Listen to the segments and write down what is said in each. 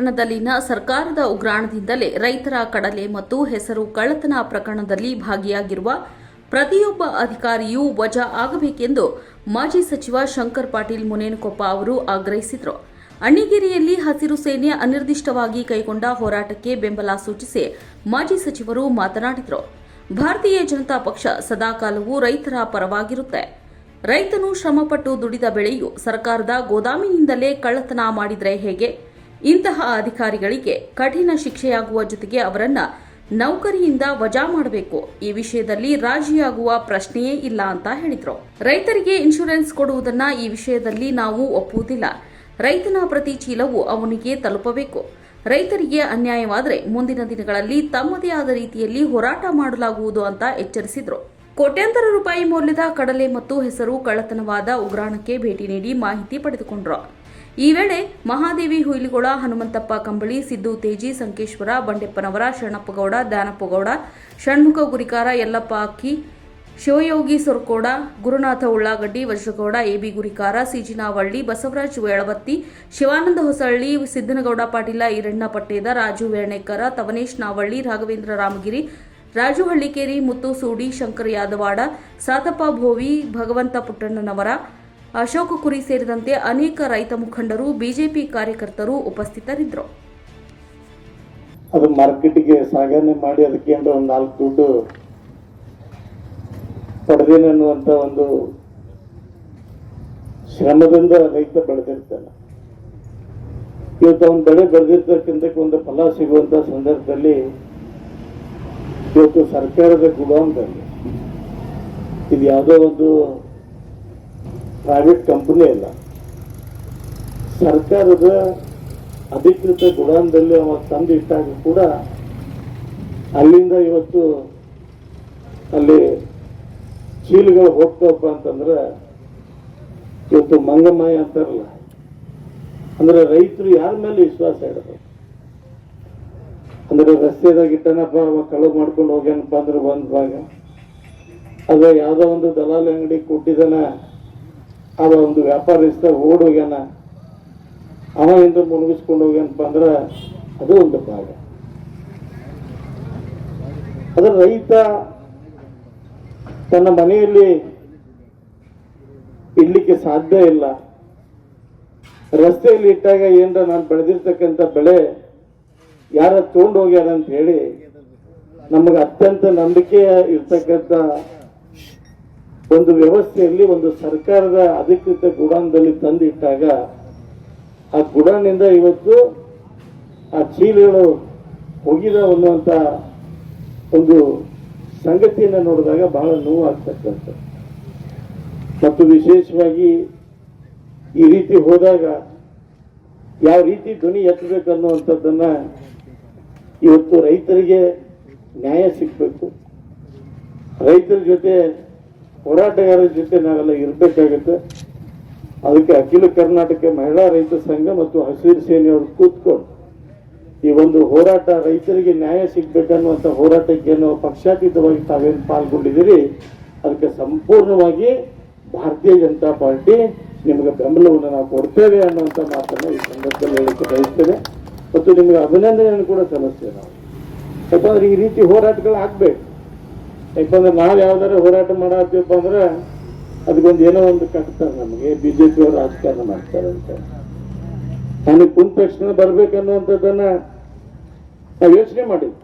ಪ್ರಕರಣದಲ್ಲಿನ ಸರ್ಕಾರದ ಉಗ್ರಾಣದಿಂದಲೇ ರೈತರ ಕಡಲೆ ಮತ್ತು ಹೆಸರು ಕಳ್ಳತನ ಪ್ರಕರಣದಲ್ಲಿ ಭಾಗಿಯಾಗಿರುವ ಪ್ರತಿಯೊಬ್ಬ ಅಧಿಕಾರಿಯೂ ವಜಾ ಆಗಬೇಕೆಂದು ಮಾಜಿ ಸಚಿವ ಶಂಕರ್ ಪಾಟೀಲ್ ಮುನೇನಕೊಪ್ಪ ಅವರು ಆಗ್ರಹಿಸಿದರು. ಅಣ್ಣಿಗೇರಿಯಲ್ಲಿ ಹಸಿರು ಸೇನೆ ಅನಿರ್ದಿಷ್ಟವಾಗಿ ಕೈಗೊಂಡ ಹೋರಾಟಕ್ಕೆ ಬೆಂಬಲ ಸೂಚಿಸಿ ಮಾಜಿ ಸಚಿವರು ಮಾತನಾಡಿದರು. ಭಾರತೀಯ ಜನತಾ ಪಕ್ಷ ಸದಾಕಾಲವೂ ರೈತರ ಪರವಾಗಿರುತ್ತೆ. ರೈತನು ಶ್ರಮಪಟ್ಟು ದುಡಿದ ಬೆಳೆಯು ಸರ್ಕಾರದ ಗೋದಾಮಿನಿಂದಲೇ ಕಳ್ಳತನ ಮಾಡಿದರೆ ಹೇಗೆ? ಇಂತಹ ಅಧಿಕಾರಿಗಳಿಗೆ ಕಠಿಣ ಶಿಕ್ಷೆಯಾಗುವ ಜೊತೆಗೆ ಅವರನ್ನ ನೌಕರಿಯಿಂದ ವಜಾ ಮಾಡಬೇಕು. ಈ ವಿಷಯದಲ್ಲಿ ರಾಜಿಯಾಗುವ ಪ್ರಶ್ನೆಯೇ ಇಲ್ಲ ಅಂತ ಹೇಳಿದರು. ರೈತರಿಗೆ ಇನ್ಶೂರೆನ್ಸ್ ಕೊಡುವುದನ್ನ ಈ ವಿಷಯದಲ್ಲಿ ನಾವು ಒಪ್ಪುವುದಿಲ್ಲ. ರೈತನ ಪ್ರತಿ ಚೀಲವು ಅವನಿಗೆ ತಲುಪಬೇಕು. ರೈತರಿಗೆ ಅನ್ಯಾಯವಾದರೆ ಮುಂದಿನ ದಿನಗಳಲ್ಲಿ ತಮ್ಮದೇ ಆದ ರೀತಿಯಲ್ಲಿ ಹೋರಾಟ ಮಾಡಲಾಗುವುದು ಅಂತ ಎಚ್ಚರಿಸಿದರು. ಕೋಟ್ಯಾಂತರ ರೂಪಾಯಿ ಮೌಲ್ಯದ ಕಡಲೆ ಮತ್ತು ಹೆಸರು ಕಳ್ಳತನವಾದ ಉಗ್ರಾಣಕ್ಕೆ ಭೇಟಿ ನೀಡಿ ಮಾಹಿತಿ ಪಡೆದುಕೊಂಡರು. ಈ ವೇಳೆ ಮಹಾದೇವಿ ಹುಯಿಲಿಗೋಳ, ಹನುಮಂತಪ್ಪ ಕಂಬಳಿ, ಸಿದ್ದು ತೇಜಿ, ಸಂಕೇಶ್ವರ, ಬಂಡೆಪ್ಪನವರ, ಶರಣಪ್ಪಗೌಡ, ದಾನಪ್ಪಗೌಡ, ಷಣ್ಮುಖ ಗುರಿಕಾರ, ಯಲ್ಲಪ್ಪ ಅಕ್ಕಿ, ಶಿವಯೋಗಿ ಸೊರಕೋಡ, ಗುರುನಾಥ ಉಳ್ಳಾಗಡ್ಡಿ, ವಜ್ರಗೌಡ, ಎಬಿ ಗುರಿಕಾರ, ಸಿಜಿನಾವಳ್ಳಿ, ಬಸವರಾಜ್ ವೇಳವತ್ತಿ, ಶಿವಾನಂದ ಹೊಸಳ್ಳಿ, ಸಿದ್ದನಗೌಡ ಪಾಟೀಲ, ಈರಣ್ಣ ಪಟ್ಟೇದ, ರಾಜು ವೇರ್ಣೇಕರ, ತವನೇಶ್ ನಾವಳ್ಳಿ, ರಾಘವೇಂದ್ರ ರಾಮಗಿರಿ, ರಾಜು ಹಳ್ಳಿಕೇರಿ, ಮುತ್ತು ಸೂಡಿ, ಶಂಕರ ಯಾದವಾಡ, ಸಾತಪ್ಪ ಭೋವಿ, ಭಗವಂತ ಪುಟ್ಟಣ್ಣನವರ, ಅಶೋಕ ಕುರಿ ಸೇರಿದಂತೆ ಅನೇಕ ರೈತ ಮುಖಂಡರು, ಬಿಜೆಪಿ ಕಾರ್ಯಕರ್ತರು ಉಪಸ್ಥಿತರಿದ್ದರು. ಅದು ಮಾರ್ಕೆಟ್ಗೆ ಸಾಗಣೆ ಮಾಡಿ ಅದಕ್ಕೆ ಒಂದು 4 ದುಡ್ಡು ಪಡೆದೇನೆ ಅನ್ನುವಂತ ಒಂದು ಶ್ರಮದಿಂದ ರೈತ ಬೆಳೆದಿರ್ತಾನೆ. ಇವತ್ತು ಅವನು ಬೆಳೆ ಬೆಳೆದಿರ್ತಕ್ಕಂಥ ಒಂದು ಫಲ ಸಿಗುವಂತ ಸಂದರ್ಭದಲ್ಲಿ ಇವತ್ತು ಸರ್ಕಾರದ ಗುಡಾನ್ದಲ್ಲಿ, ಇದು ಯಾವುದೋ ಒಂದು ಪ್ರೈವೇಟ್ ಕಂಪನಿ ಅಲ್ಲ, ಸರ್ಕಾರದ ಅಧಿಕೃತ ಗುಡಾನ್ದಲ್ಲಿ ಅವ ತಂದು ಇಟ್ಟಾಗ ಕೂಡ ಅಲ್ಲಿಂದ ಇವತ್ತು ಅಲ್ಲಿ ಚೀಲಗಳು ಹೋಗ್ತಾವಪ್ಪ ಅಂತಂದ್ರೆ ಇವತ್ತು ಮಂಗಮಾಯ ಅಂತಾರಲ್ಲ, ಅಂದ್ರೆ ರೈತರು ಯಾರ ಮೇಲೆ ವಿಶ್ವಾಸ ಇಡೋದು? ಅಂದ್ರೆ ರಸ್ತೆದಾಗ ಇಟ್ಟನಪ್ಪ ಅವ ಕಳು ಮಾಡ್ಕೊಂಡು ಹೋಗ್ಯಾನಪ್ಪ ಅಂದ್ರೆ ಒಂದ್ ಭಾಗ, ಅದ ಯಾವ್ದೋ ಒಂದು ದಲಾಲಿ ಅಂಗಡಿ ಕೊಟ್ಟಿದ್ದಾನ, ಅವ ಒಂದು ವ್ಯಾಪಾರಸ್ಥ ಓಡೋಗ್ಯಾನ, ಅವ ಇಂದ ಮುಳುಗಿಸ್ಕೊಂಡು ಹೋಗ್ಯಾನಪ್ಪ ಅಂದ್ರೆ ಅದು ಒಂದು ಭಾಗ. ಅದ್ರ ರೈತ ತನ್ನ ಮನೆಯಲ್ಲಿ ಇಡ್ಲಿಕ್ಕೆ ಸಾಧ್ಯ ಇಲ್ಲ. ರಸ್ತೆಯಲ್ಲಿ ಇಟ್ಟಾಗ ಏನ್ರ ನಾನು ಬೆಳೆದಿರ್ತಕ್ಕಂಥ ಬೆಳೆ ಯಾರ ತಗೊಂಡು ಹೋಗ್ಯಾರ ಅಂತ ಹೇಳಿ ನಮಗೆ ಅತ್ಯಂತ ನಂಬಿಕೆ ಇರ್ತಕ್ಕಂಥ ಒಂದು ವ್ಯವಸ್ಥೆಯಲ್ಲಿ ಒಂದು ಸರ್ಕಾರದ ಅಧಿಕೃತ ಗುಡಾನ್ದಲ್ಲಿ ತಂದು ಇಟ್ಟಾಗ ಆ ಗುಡಾನಿಂದ ಇವತ್ತು ಆ ಚೀಲಗಳು ಹೋಗಿದಾವ ಅನ್ನುವಂತ ಒಂದು ಸಂಗತಿಯನ್ನು ನೋಡಿದಾಗ ಬಹಳ ನೋವು ಆಗ್ತಕ್ಕಂಥ. ಮತ್ತು ವಿಶೇಷವಾಗಿ ಈ ರೀತಿ ಹೋದಾಗ ಯಾವ ರೀತಿ ಧ್ವನಿ ಎತ್ತಬೇಕು ಅನ್ನುವಂಥದ್ದನ್ನ ಇವತ್ತು ರೈತರಿಗೆ ನ್ಯಾಯ ಸಿಗಬೇಕು. ರೈತರ ಜೊತೆ ಹೋರಾಟಗಾರರ ಜೊತೆ ನಾವೆಲ್ಲ ಇರಬೇಕಾಗುತ್ತೆ. ಅದಕ್ಕೆ ಅಖಿಲ ಕರ್ನಾಟಕ ಮಹಿಳಾ ರೈತ ಸಂಘ ಮತ್ತು ಹಸಿರು ಸೇನೆಯವರು ಕೂತ್ಕೊಂಡು ಈ ಒಂದು ಹೋರಾಟ, ರೈತರಿಗೆ ನ್ಯಾಯ ಸಿಗ್ಬೇಕನ್ನುವಂಥ ಹೋರಾಟಕ್ಕೆ ಪಕ್ಷಾತೀತವಾಗಿ ತಾವೇನು ಪಾಲ್ಗೊಂಡಿದ್ದೀರಿ, ಅದಕ್ಕೆ ಸಂಪೂರ್ಣವಾಗಿ ಭಾರತೀಯ ಜನತಾ ಪಾರ್ಟಿ ನಿಮಗೆ ಬೆಂಬಲವನ್ನು ನಾವು ಕೊಡ್ತೇವೆ ಅನ್ನುವಂಥ ಮಾತನ್ನು ಈ ಸಂದರ್ಭದಲ್ಲಿ ಹೇಳಕ್ಕೆ ಬಯಸ್ತೇವೆ. ಮತ್ತು ನಿಮಗೆ ಅಭಿನಂದನೆಯನ್ನು ಕೂಡ ಸಲ್ಲಿಸ್ತೇವೆ ನಾವು. ಯಾಕಂದ್ರೆ ಈ ರೀತಿ ಹೋರಾಟಗಳು ಆಗ್ಬೇಕು. ಯಾಕಂದ್ರೆ ನಾವು ಯಾವ್ದಾರ ಹೋರಾಟ ಮಾಡತ್ತೀವಪ್ಪ ಅಂದ್ರೆ ಅದಕ್ಕೊಂದು ಏನೋ ಒಂದು ಕಟ್ತಾರೆ, ನಮಗೆ ಬಿಜೆಪಿ ಅವರು ರಾಜಕಾರಣ ಮಾಡ್ತಾರೆ ಅಂತ. ನನಗೆ ಕುಂತ ತಕ್ಷಣ ಬರ್ಬೇಕನ್ನುವಂಥದ್ದನ್ನ ನಾವು ಯೋಚನೆ ಮಾಡಿದ್ವಿ.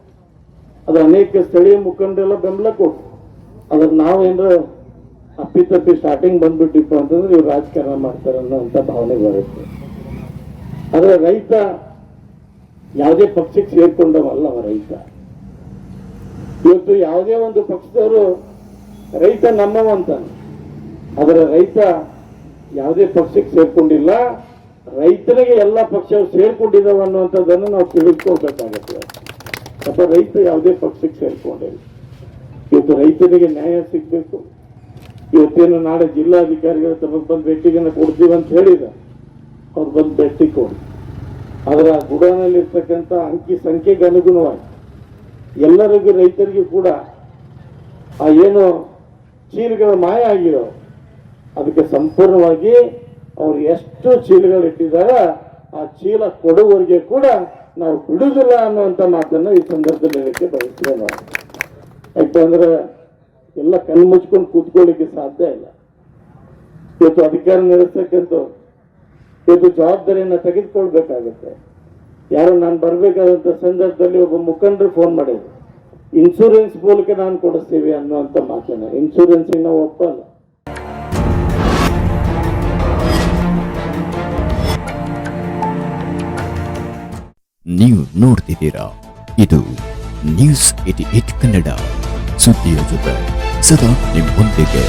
ಅದು ಅನೇಕ ಸ್ಥಳೀಯ ಮುಖಂಡರೆಲ್ಲ ಬೆಂಬಲ ಕೊಟ್ಟು ಅದ್ರ ನಾವೇನಾರ ಅಪ್ಪಿತಪ್ಪಿ ಸ್ಟಾರ್ಟಿಂಗ್ ಬಂದ್ಬಿಟ್ಟಿಪ್ಪ ಅಂತಂದ್ರೆ ಇವ್ರು ರಾಜಕಾರಣ ಮಾಡ್ತಾರೆ ಅನ್ನೋಂಥ ಭಾವನೆ ಬರುತ್ತೆ. ಆದ್ರೆ ರೈತ ಯಾವುದೇ ಪಕ್ಷಕ್ಕೆ ಸೇರ್ಕೊಂಡವಲ್ಲ. ಅವ ರೈತ ಇವತ್ತು ಯಾವುದೇ ಒಂದು ಪಕ್ಷದವರು ರೈತ ನಮ್ಮವಂತಾನೆ, ಅದರ ರೈತ ಯಾವುದೇ ಪಕ್ಷಕ್ಕೆ ಸೇರ್ಕೊಂಡಿಲ್ಲ. ರೈತನಿಗೆ ಎಲ್ಲ ಪಕ್ಷವು ಸೇರ್ಕೊಂಡಿದ್ದಾವ ಅನ್ನುವಂಥದ್ದನ್ನು ನಾವು ತಿಳಿದುಕೊಳ್ಬೇಕಾಗತ್ತೆ. ಅಥವಾ ರೈತ ಯಾವುದೇ ಪಕ್ಷಕ್ಕೆ ಸೇರ್ಕೊಂಡಿಲ್ಲ. ಇವತ್ತು ರೈತನಿಗೆ ನ್ಯಾಯ ಸಿಗ್ಬೇಕು. ಇವತ್ತೇನು ನಾಳೆ ಜಿಲ್ಲಾಧಿಕಾರಿಗಳು ತಮಗೆ ಬಂದು ಭೇಟಿಗೆ ಕೊಡ್ತೀವಿ ಅಂತ ಹೇಳಿದ, ಅವ್ರು ಬಂದು ಭೇಟಿ ಕೊಡಿ. ಅದರ ಗುಡಾನಲ್ಲಿ ಇರ್ತಕ್ಕಂಥ ಅಂಕಿ ಸಂಖ್ಯೆಗೆ ಅನುಗುಣವಾಗಿ ಎಲ್ಲರಿಗೂ ರೈತರಿಗೂ ಕೂಡ ಆ ಏನು ಚೀಲಗಳ ಮಾಯ ಆಗಿರೋ ಅದಕ್ಕೆ ಸಂಪೂರ್ಣವಾಗಿ ಅವ್ರು ಎಷ್ಟು ಚೀಲಗಳು ಇಟ್ಟಿದಾರ ಆ ಚೀಲ ಕೊಡುವವರೆಗೆ ಕೂಡ ನಾವು ಬಿಡುವುದಿಲ್ಲ ಅನ್ನುವಂಥ ಮಾತನ್ನು ಈ ಸಂದರ್ಭದಲ್ಲಿ ಹೇಳಕ್ಕೆ ಬಯಸ್ತೇವೆ ನಾವು. ಯಾಕಂದ್ರೆ ಎಲ್ಲ ಕಣ್ಣು ಮುಚ್ಕೊಂಡು ಕೂತ್ಕೊಳ್ಳಿಕ್ಕೆ ಸಾಧ್ಯ ಇಲ್ಲ. ಇವತ್ತು ಅಧಿಕಾರ ನಡೆಸ್ತಕ್ಕಂಥ ಇವತ್ತು ಜವಾಬ್ದಾರಿಯನ್ನು ತೆಗೆದುಕೊಳ್ಬೇಕಾಗುತ್ತೆ. ಯಾರೋ ನಾನು ಬರಬೇಕಾದಂಥ ಸಂದರ್ಭದಲ್ಲಿ ಒಬ್ಬ ಮುಖಂಡರು ಫೋನ್ ಮಾಡಿದ್ರು, ಇನ್ಶೂರೆನ್ಸ್ ಮೂಲಕ ನಾನು ಕೊಡಿಸ್ತೀವಿ ಅನ್ನುವಂಥ ಮಾತನ್ನ. ಇನ್ಶೂರೆನ್ಸ್ ನಾವು ಒಪ್ಪಲ್ಲ. ನೀವು ನೋಡ್ತಿದ್ದೀರಾ, ಇದು ನ್ಯೂಸ್ 88 ಕನ್ನಡ, ಸುದ್ದಿಯ ಜೊತೆ ಸದಾ ನಿಮ್ಮೊಂದಿಗೆ.